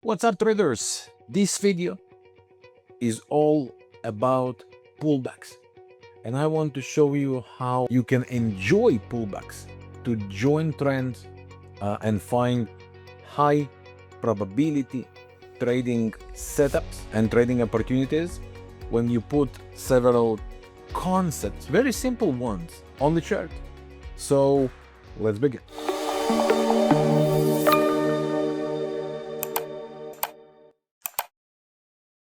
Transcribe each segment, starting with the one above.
What's up, traders? This video is all about pullbacks, and I want to show you how you can enjoy pullbacks to join trends and find high probability trading setups and trading opportunities when you put several concepts, very simple ones, on the chart. So let's begin.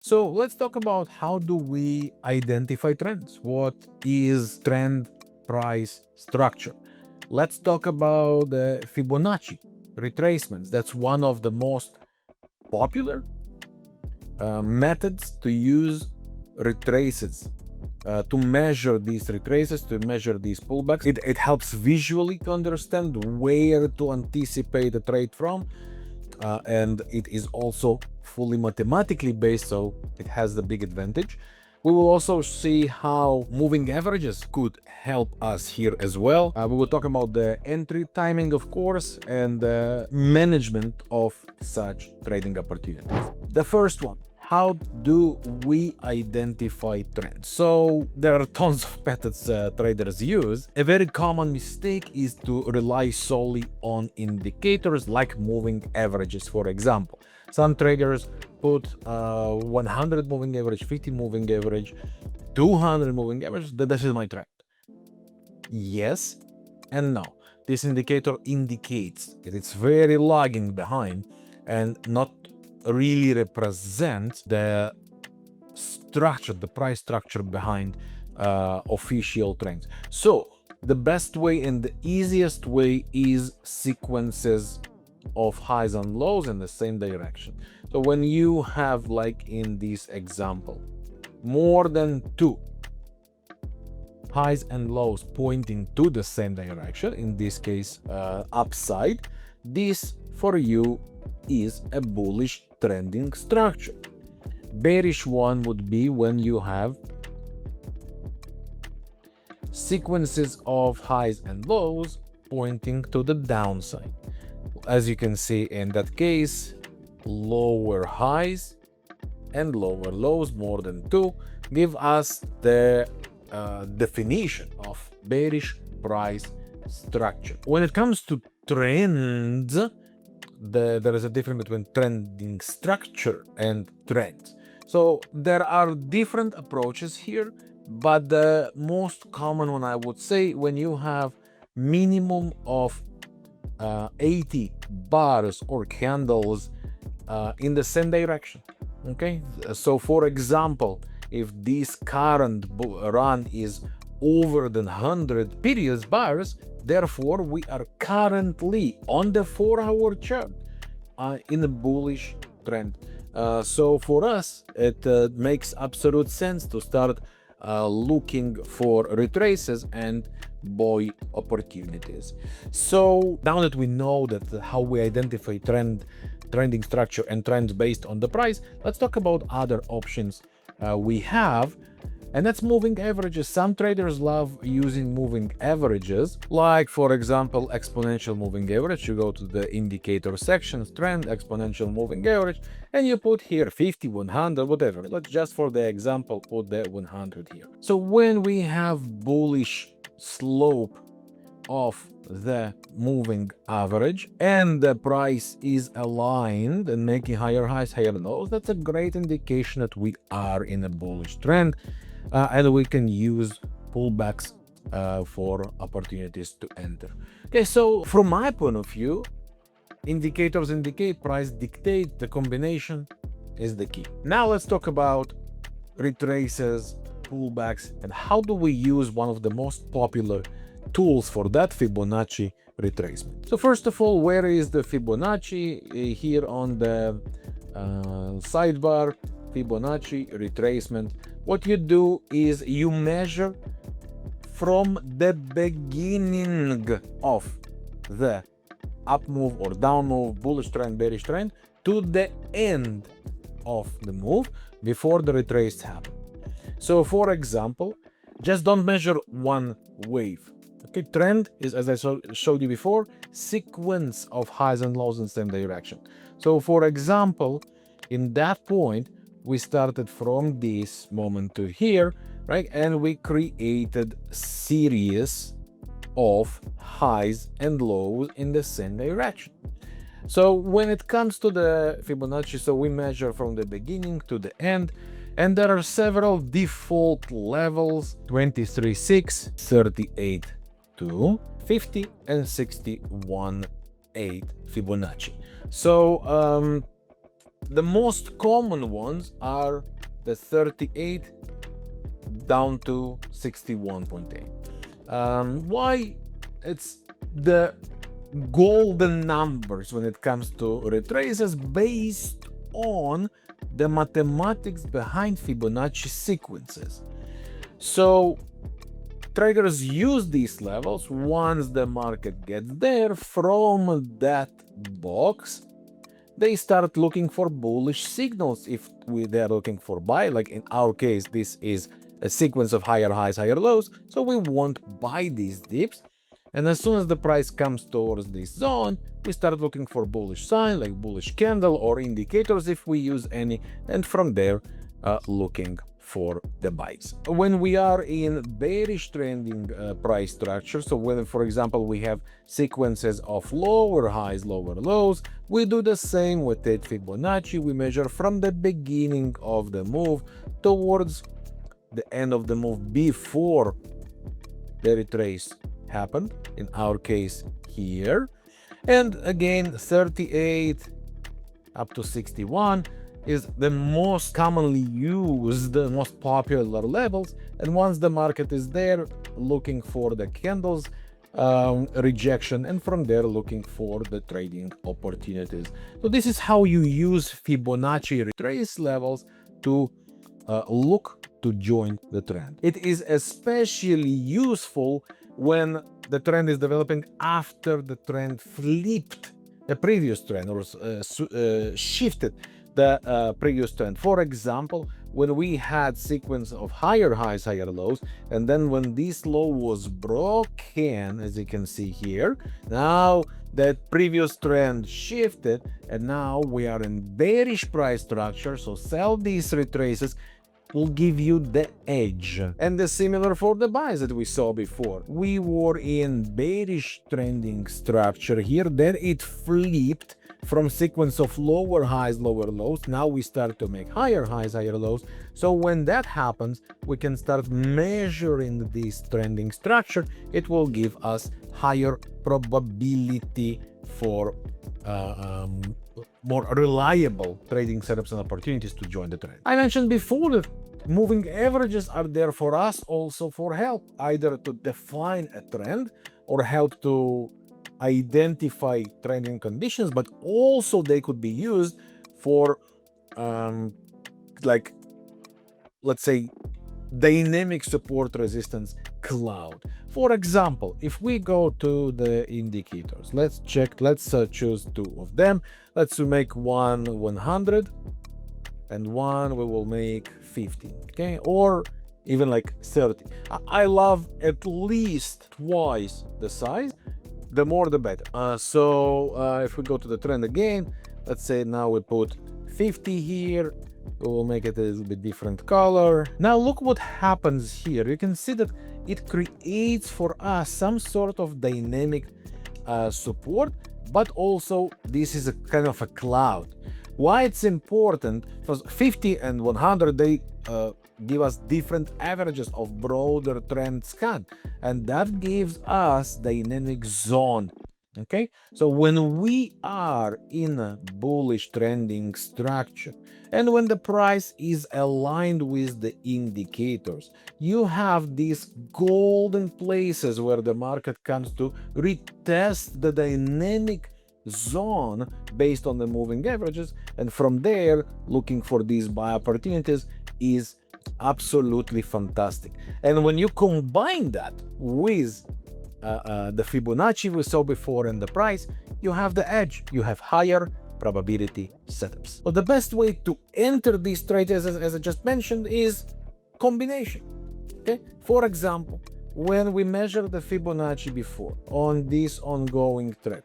So let's talk about how do we identify trends? What is trend price structure? Let's talk about the Fibonacci retracements. That's one of the most popular methods to use retraces, to measure these retraces, to measure these pullbacks. It helps visually to understand where to anticipate a trade from. And it is also fully mathematically based, so it has the big advantage. We will also see how moving averages could help us here as well. We will talk about the entry timing, of course, and the management of such trading opportunities. The first one, how do we identify trends? So there are tons of methods traders use. A very common mistake is to rely solely on indicators like moving averages, for example. Some traders put 100 moving average, 50 moving average, 200 moving average. This is my trend. Yes and no. This indicator indicates that it's very lagging behind and not really represents the structure, the price structure behind official trends. So the best way and the easiest way is sequences of highs and lows in the same direction. So when you have, like in this example, more than two highs and lows pointing to the same direction, in this case upside, this for you is a bullish trending structure. Bearish one would be when you have sequences of highs and lows pointing to the downside. As you can see in that case, lower highs and lower lows, more than two, give us the definition of bearish price structure. When it comes to trends, there is a difference between trending structure and trends. So there are different approaches here, but the most common one, I would say, when you have minimum of 80 bars or candles in the same direction. Okay, so for example, if this current run is over the 100 periods bars, therefore we are currently on the 4-hour chart in a bullish trend. So for us, it makes absolute sense to start looking for retraces and buy opportunities. So now that we know that how we identify trending structure and trends based on the price, let's talk about other options we have, and that's moving averages. Some traders love using moving averages, like for example exponential moving average. You go to the indicator sections, trend, exponential moving average, and you put here 50, 100, whatever. Let's just for the example put the 100 here. So when we have bullish slope of the moving average and the price is aligned and making higher highs, higher lows, that's a great indication that we are in a bullish trend, and we can use pullbacks for opportunities to enter. Okay, so from my point of view, indicators indicate, price dictate, the combination is the key. Now let's talk about retraces, pullbacks, and how do we use one of the most popular tools for that, Fibonacci retracement. So first of all, where is the Fibonacci? Here on the sidebar, Fibonacci retracement. What you do is you measure from the beginning of the up move or down move, bullish trend, bearish trend, to the end of the move before the retrace happen. So for example, just don't measure one wave. Okay, trend is, as I showed you before, sequence of highs and lows in the same direction. So for example, in that point, we started from this moment to here, right? And we created series of highs and lows in the same direction. So when it comes to the Fibonacci, so we measure from the beginning to the end, and there are several default levels: 23.6, 38.2, 50, and 61.8 Fibonacci. So the most common ones are the 38 down to 61.8. Why? It's the golden numbers when it comes to retraces based on the mathematics behind Fibonacci sequences. So traders use these levels. Once the market gets there, from that box, they start looking for bullish signals. If they're looking for buy, like in our case, this is a sequence of higher highs, higher lows, so we won't buy these dips. And as soon as the price comes towards this zone, we start looking for bullish sign, like bullish candle or indicators if we use any, and from there looking for the buys. When we are in bearish trending price structure, so when, for example, we have sequences of lower highs, lower lows, we do the same with that Fibonacci. We measure from the beginning of the move towards the end of the move before the retrace happened, in our case here. And again, 38 up to 61 is the most commonly used, the most popular levels. And once the market is there, looking for the candles rejection, and from there looking for the trading opportunities. So this is how you use Fibonacci retrace levels to look to join the trend. It is especially useful when the trend is developing after the trend flipped the previous trend or shifted the previous trend. For example, when we had sequence of higher highs, higher lows, and then when this low was broken, as you can see here, now that previous trend shifted, and now we are in bearish price structure. So sell these retraces will give you the edge. And the similar for the buys that we saw before. We were in bearish trending structure here, then it flipped from sequence of lower highs, lower lows. Now we start to make higher highs, higher lows. So when that happens, we can start measuring this trending structure. It will give us higher probability for more reliable trading setups and opportunities to join the trend. I mentioned before that moving averages are there for us also for help, either to define a trend or help to identify trending conditions, but also they could be used for like, let's say, dynamic support resistance cloud. For example, if we go to the indicators, let's check, let's choose two of them. Let's make one 100 and one we will make 50, okay, or even like 30. I love at least twice the size, the more the better. If we go to the trend again, let's say now we put 50 here, we will make it a little bit different color. Now look what happens here. You can see that it creates for us some sort of dynamic support, but also this is a kind of a cloud. Why it's important? Because 50 and 100, they give us different averages of broader trend scan, and that gives us dynamic zone. Okay, so when we are in a bullish trending structure and when the price is aligned with the indicators, you have these golden places where the market comes to retest the dynamic zone based on the moving averages, and from there looking for these buy opportunities is absolutely fantastic. And when you combine that with the Fibonacci we saw before and the price, you have the edge, you have higher probability setups. But the best way to enter these trades, as I just mentioned, is combination. Okay, for example, when we measure the Fibonacci before on this ongoing trend,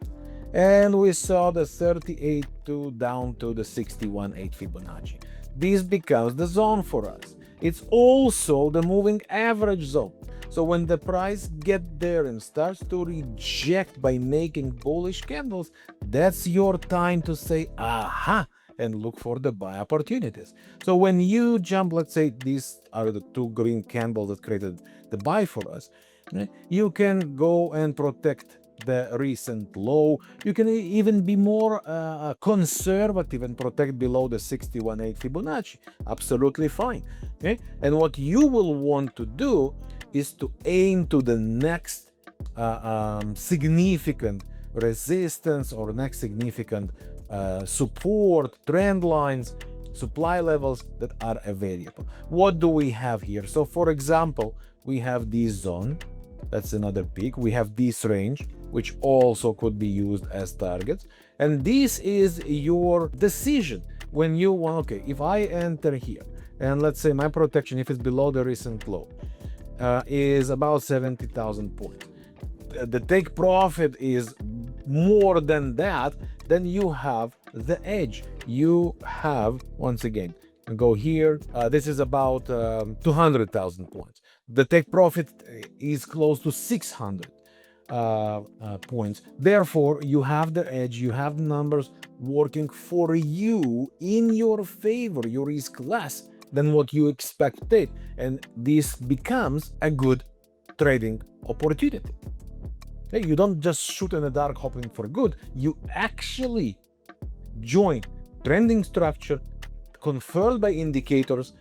and we saw the 38.2 down to the 61.8 Fibonacci. This becomes the zone for us. It's also the moving average zone. So when the price gets there and starts to reject by making bullish candles, that's your time to say, aha, and look for the buy opportunities. So when you jump, let's say these are the two green candles that created the buy for us, you can go and protect the recent low. You can even be more conservative and protect below the 61.8 Fibonacci. Absolutely fine. Okay? And what you will want to do is to aim to the next significant resistance or next significant support, trend lines, supply levels that are available. What do we have here? So for example, we have this zone. That's another peak. We have this range, which also could be used as targets. And this is your decision when you want, okay, if I enter here, and let's say my protection, if it's below the recent low, is about 70,000 points. The take profit is more than that, then you have the edge. You have, once again, go here, this is about 200,000 points. The take profit is close to 600 points. Therefore, you have the edge, you have the numbers working for you in your favor. You risk less than what you expected, and this becomes a good trading opportunity. Okay? You don't just shoot in the dark hoping for good. You actually join trending structure confirmed by indicators,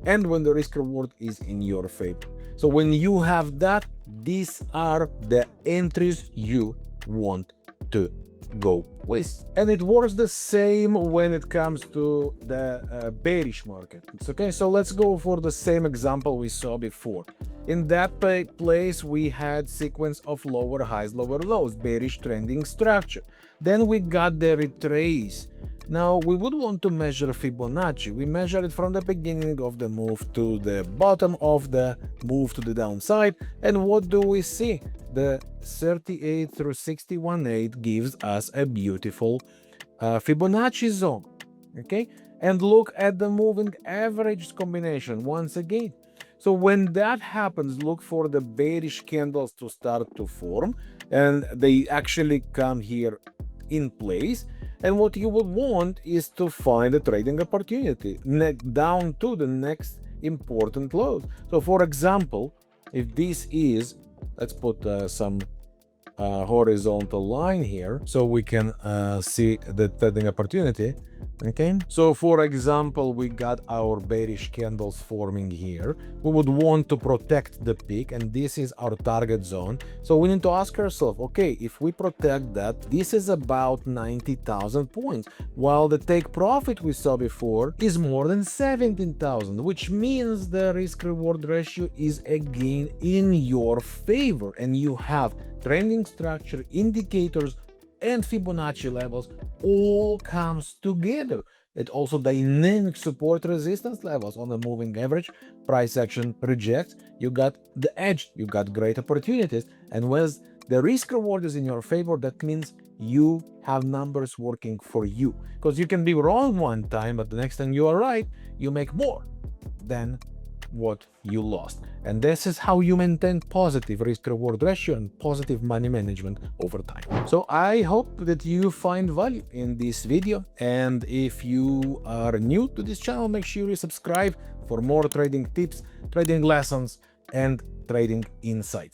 and when the risk reward is in your favor. So when you have that, these are the entries you want to go with. And it works the same when it comes to the bearish market. It's okay, so let's go for the same example we saw before. In that place, we had sequence of lower highs, lower lows, bearish trending structure. Then we got the retrace. Now, we would want to measure Fibonacci. We measure it from the beginning of the move to the bottom of the move to the downside. And what do we see? The 38 through 61.8 gives us a beautiful Fibonacci zone. Okay? And look at the moving average combination once again. So when that happens, look for the bearish candles to start to form, and they actually come here in place. And what you would want is to find a trading opportunity down to the next important lows. So for example, if this is, let's put some horizontal line here so we can see the trading opportunity. Okay, so for example, we got our bearish candles forming here. We would want to protect the peak, and this is our target zone. So we need to ask ourselves, okay, if we protect that, this is about 90,000 points, while the take profit we saw before is more than 17,000, which means the risk reward ratio is again in your favor, and you have trending structure, indicators, and Fibonacci levels all comes together. It also dynamic support resistance levels on the moving average. Price action rejects. You got the edge. You got great opportunities. And when the risk reward is in your favor, that means you have numbers working for you. Because you can be wrong one time, but the next time you are right, you make more than what you lost. And this is how you maintain positive risk reward ratio and positive money management over time. So I hope that you find value in this video, and if you are new to this channel, make sure you subscribe for more trading tips, trading lessons, and trading insights.